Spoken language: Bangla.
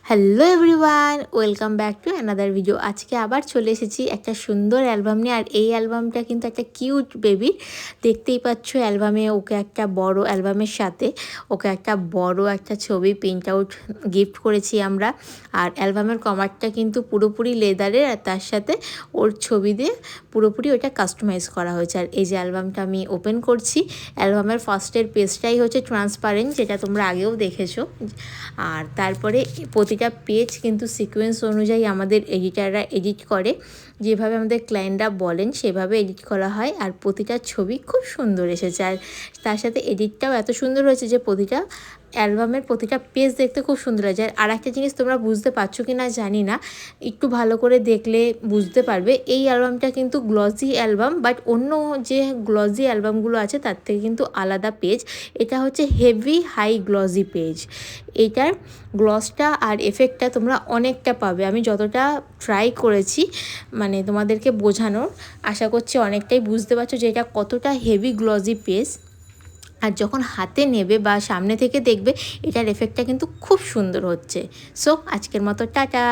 Hello everyone, welcome back to another video. আজকে আবার চলে এসেছি একটা সুন্দর অ্যালবাম নিয়ে। আর এই অ্যালবামটা কিন্তু একটা কিউট বেবির। দেখতেই পাচ্ছ অ্যালবামে ওকে একটা বড় অ্যালবামের সাথে ওকে একটা বড় একটা ছবি প্রিন্ট আউট গিফট করেছি আমরা। আর অ্যালবামের কভারটা কিন্তু পুরোপুরি লেদারের, আর তার সাথে ওর ছবি দিয়ে পুরোপুরি ওটা কাস্টমাইজ করা হয়েছে। আর এই যে অ্যালবামটা আমি ওপেন করছি, অ্যালবামের ফার্স্টের পেজটাই হচ্ছে ট্রান্সপারেন্ট, যেটা তোমরা আগেও দেখেছো। আর তারপরে প্রতিটা পেজ কিন্তু সিকোয়েন্স অনুযায়ী আমাদের এডিটাররা এডিট করে, যেভাবে আমাদের ক্লায়েন্টরা বলেন সেভাবে এডিট করা হয়। আর প্রতিটা ছবি খুব সুন্দর এসেছে, আর তার সাথে এডিটটাও এত সুন্দর হয়েছে যে প্রতিটা অ্যালবামের প্রতিটা পেজ দেখতে খুব সুন্দর হয়েছে। আর একটা জিনিস তোমরা বুঝতে পারছো কি না জানি না, একটু ভালো করে দেখলে বুঝতে পারবে, এই অ্যালবামটা কিন্তু গ্লসি অ্যালবাম, বাট অন্য যে গ্লসি অ্যালবামগুলো আছে তার থেকে কিন্তু আলাদা পেজ। এটা হচ্ছে হেভি হাই গ্লসি পেজ। এইটার গ্লসটা আর এফেক্টটা তোমরা অনেকটা পাবে। আমি যতটা ট্রাই করেছি মানে তোমাদেরকে বোঝানোর, আশা করছি অনেকটাই বুঝতে পারছো যে এটা কতটা হেভি গ্লসি পেজ। আর যখন হাতে নেবে বা সামনে থেকে দেখবে এটার এফেক্টটা কিন্তু খুব সুন্দর হচ্ছে। সো আজকের মতো টাটা।